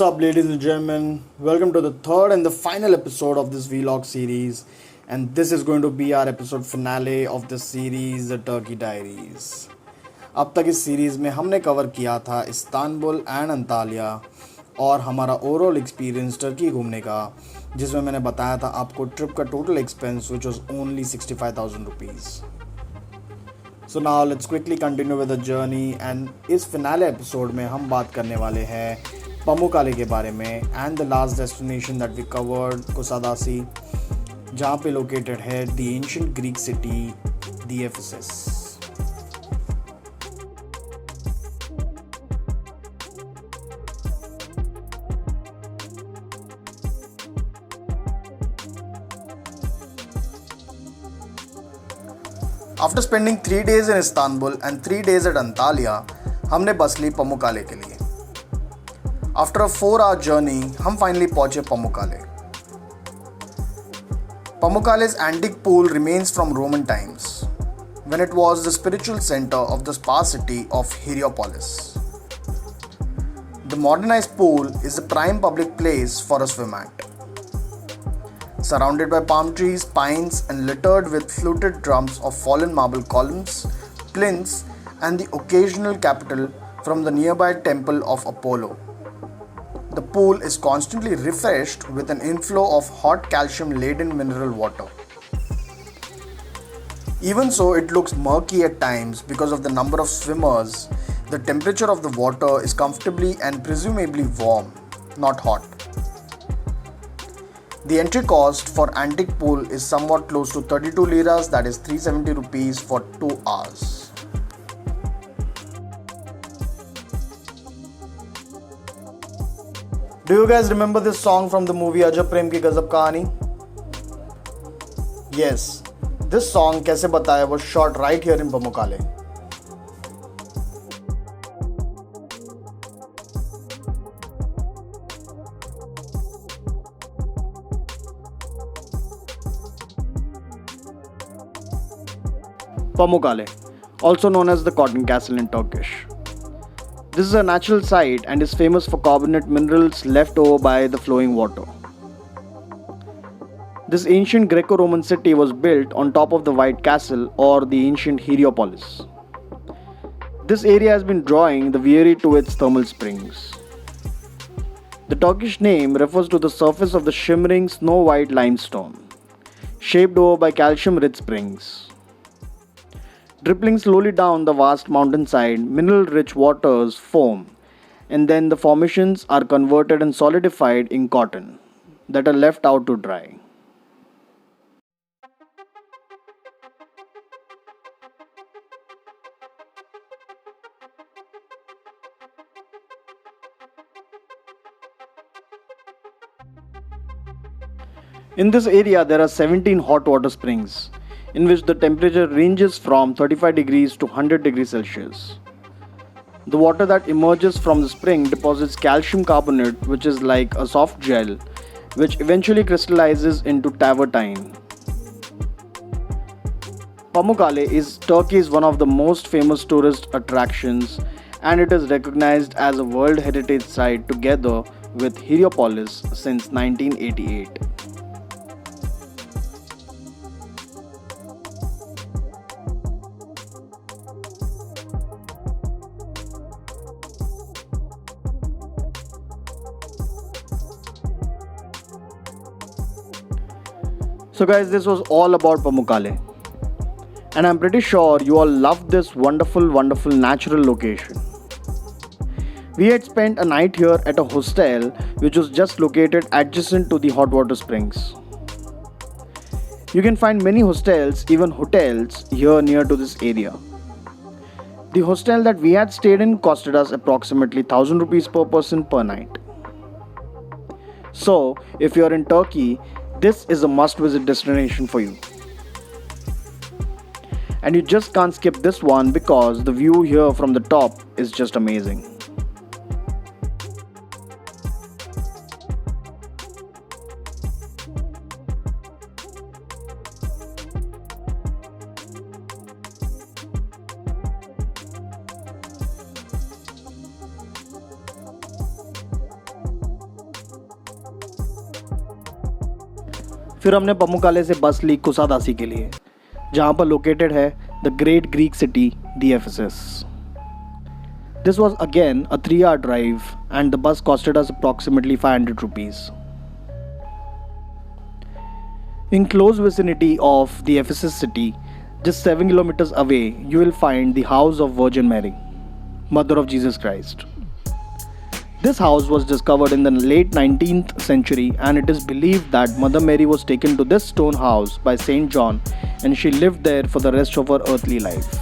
up, ladies and gentlemen? Welcome to the third and the final episode of this vlog series. And this is going to be our episode finale of the series, The Turkey Diaries. अब तक इस series में हमने cover किया था Istanbul and Antalya और हमारा overall experience Turkey घूमने का, जिसमें मैंने बताया था आपको ट्रिप का total expense which was only 65,000 rupees. So now let's quickly continue with the journey. And इस फिनाले एपिसोड में हम बात करने वाले हैं पमुकाले के बारे में and the last destination that we covered Kusadasi, जहाँ पे लोकेटेड है the ancient Greek city the Ephesus. After spending 3 days in Istanbul and 3 days at Antalya, हमने बस ली पमुकाले के लिए. आफ्टर अ 4-hour जर्नी हम फाइनली पहुंचे Pamukkale. Pamukkale's antique pool remains from Roman times, when it was the spiritual center of the spa city of Hierapolis. The modernized pool is a prime public place for a swim at. Surrounded by palm trees, pines, and littered with fluted drums of fallen marble columns, plinths, and the occasional capital from the nearby temple of Apollo. The pool is constantly refreshed with an inflow of hot calcium-laden mineral water. Even so, it looks murky at times because of the number of swimmers. The temperature of the water is comfortably and presumably warm, not hot. The entry cost for antique pool is somewhat close to 32 liras, that is 370 rupees for 2 hours. Do you guys remember this song from the movie Ajab Prem Ki Gazab Kahani? Yes, this song Kaise Bataya was shot right here in Pamukkale. Pamukkale, also known as the Cotton Castle in Turkish. This is a natural site and is famous for carbonate minerals left over by the flowing water. This ancient Greco-Roman city was built on top of the White Castle or the ancient Hierapolis. This area has been drawing the weary to its thermal springs. The Turkish name refers to the surface of the shimmering snow-white limestone, shaped over by calcium-rich springs. Dripping slowly down the vast mountainside, mineral-rich waters foam, and then the formations are converted and solidified in cotton that are left out to dry. In this area, there are 17 hot water springs, in which the temperature ranges from 35 degrees to 100 degrees Celsius. The water that emerges from the spring deposits calcium carbonate, which is like a soft gel, which eventually crystallizes into tavertine. Pamukkale is Turkey's one of the most famous tourist attractions, and it is recognized as a World Heritage Site together with Hierapolis since 1988. So guys, this was all about Pamukkale, and I'm pretty sure you all loved this wonderful natural location. We had spent a night here at a hostel which was just located adjacent to the hot water springs. You can find many hostels, even hotels, here near to this area. The hostel that we had stayed in costed us approximately 1,000 rupees per person per night. So, if you are in Turkey, this is a must-visit destination for you. And you just can't skip this one because the view here from the top is just amazing. फिर हमने पमुक्काले से बस ली कुसादासी के लिए, जहाँ पर located है the great Greek city the Ephesus. This was again a 3-hour drive and the bus costed us approximately 500 rupees. In close vicinity of the Ephesus city, just 7 kilometers away, you will find the house of Virgin Mary, Mother of Jesus Christ. This house was discovered in the late 19th century and it is believed that Mother Mary was taken to this stone house by Saint John and she lived there for the rest of her earthly life.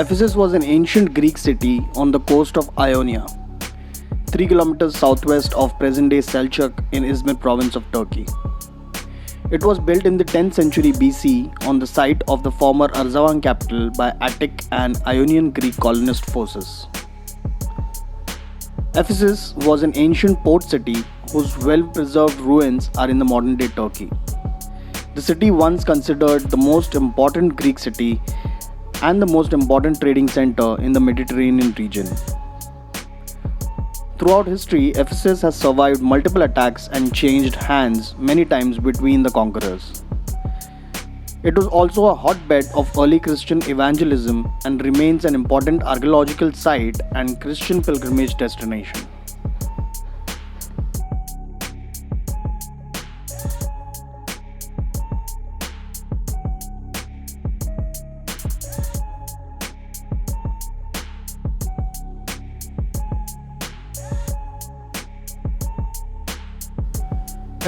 Ephesus was an ancient Greek city on the coast of Ionia, 3 kilometers southwest of present-day Selçuk in Izmir province of Turkey. It was built in the 10th century BC on the site of the former Arzawan capital by Attic and Ionian Greek colonist forces. Ephesus was an ancient port city whose well-preserved ruins are in the modern-day Turkey. The city once considered the most important Greek city and the most important trading center in the Mediterranean region. Throughout history, Ephesus has survived multiple attacks and changed hands many times between the conquerors. It was also a hotbed of early Christian evangelism and remains an important archaeological site and Christian pilgrimage destination.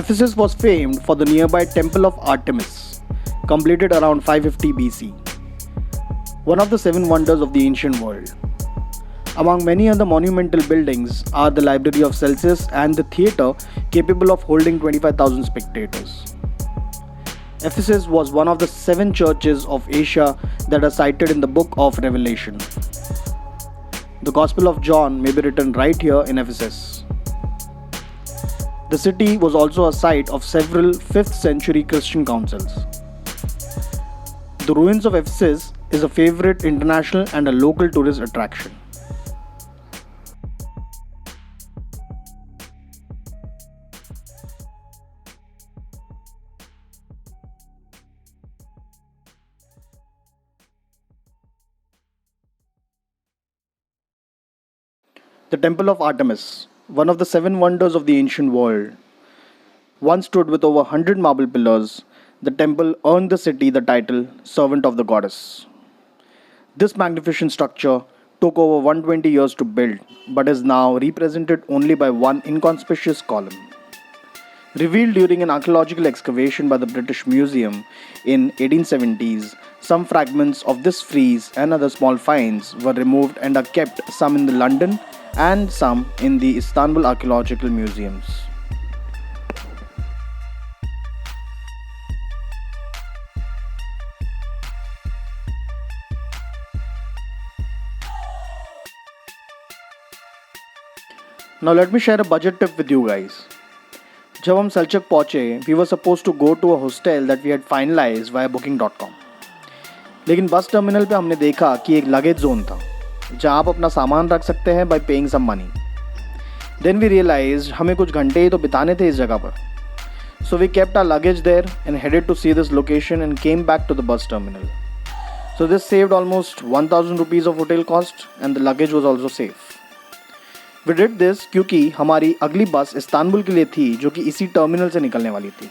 Ephesus was famed for the nearby Temple of Artemis, completed around 550 BC, one of the 7 wonders of the ancient world. Among many other monumental buildings are the Library of Celsus and the theatre capable of holding 25,000 spectators. Ephesus was one of the 7 churches of Asia that are cited in the book of Revelation. The Gospel of John may be written right here in Ephesus. The city was also a site of several 5th century Christian councils. The ruins of Ephesus is a favorite international and a local tourist attraction. The Temple of Artemis, one of the 7 wonders of the ancient world. Once stood with over 100 marble pillars, the temple earned the city the title Servant of the Goddess. This magnificent structure took over 120 years to build, but is now represented only by one inconspicuous column. Revealed during an archaeological excavation by the British Museum in 1870s, some fragments of this frieze and other small finds were removed and are kept, some in the London and some in the Istanbul archaeological museums. Now let me share a budget tip with you guys. जब हम सलचक पहुँचे, we were supposed to go to a hostel that we had finalized via booking.com. लेकिन bus terminal पे हमने देखा कि एक luggage zone था जहाँ आप अपना सामान रख सकते हैं by paying some money. Then we realized हमें कुछ घंटे ही तो बिताने थे इस जगह पर. So we kept our luggage there and headed to see this location and came back to the bus terminal. So this saved almost 1000 rupees of hotel cost and the luggage was also safe. We did this क्योंकि हमारी अगली बस Istanbul के लिए थी जो कि इसी टर्मिनल से निकलने वाली थी.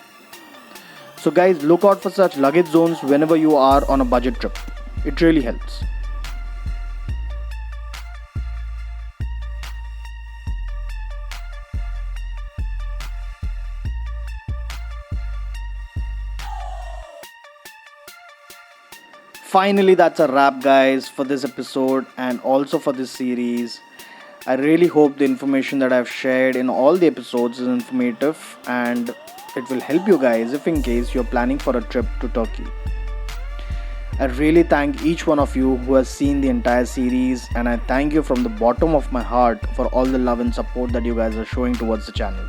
So guys, look out for such luggage zones whenever you are on a budget trip. It really helps. Finally, that's a wrap, guys, for this episode and also for this series. I really hope the information that I've shared in all the episodes is informative and it will help you guys if in case you're planning for a trip to Turkey. I really thank each one of you who has seen the entire series and I thank you from the bottom of my heart for all the love and support that you guys are showing towards the channel.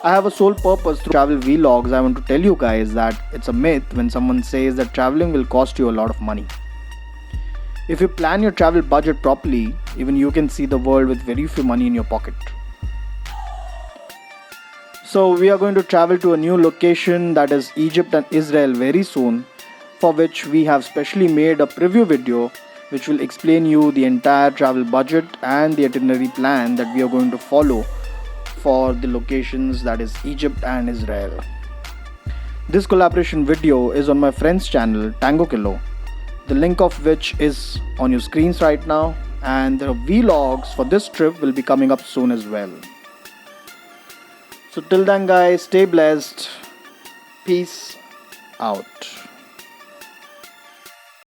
I have a sole purpose through travel vlogs. I want to tell you guys that it's a myth when someone says that traveling will cost you a lot of money. If you plan your travel budget properly, even you can see the world with very few money in your pocket. So we are going to travel to a new location, that is Egypt and Israel, very soon, for which we have specially made a preview video which will explain you the entire travel budget and the itinerary plan that we are going to follow for the locations, that is Egypt and Israel. This collaboration video is on my friend's channel TANGO, the link of which is on your screens right now, and the vlogs for this trip will be coming up soon as well. So till then guys, stay blessed. Peace out.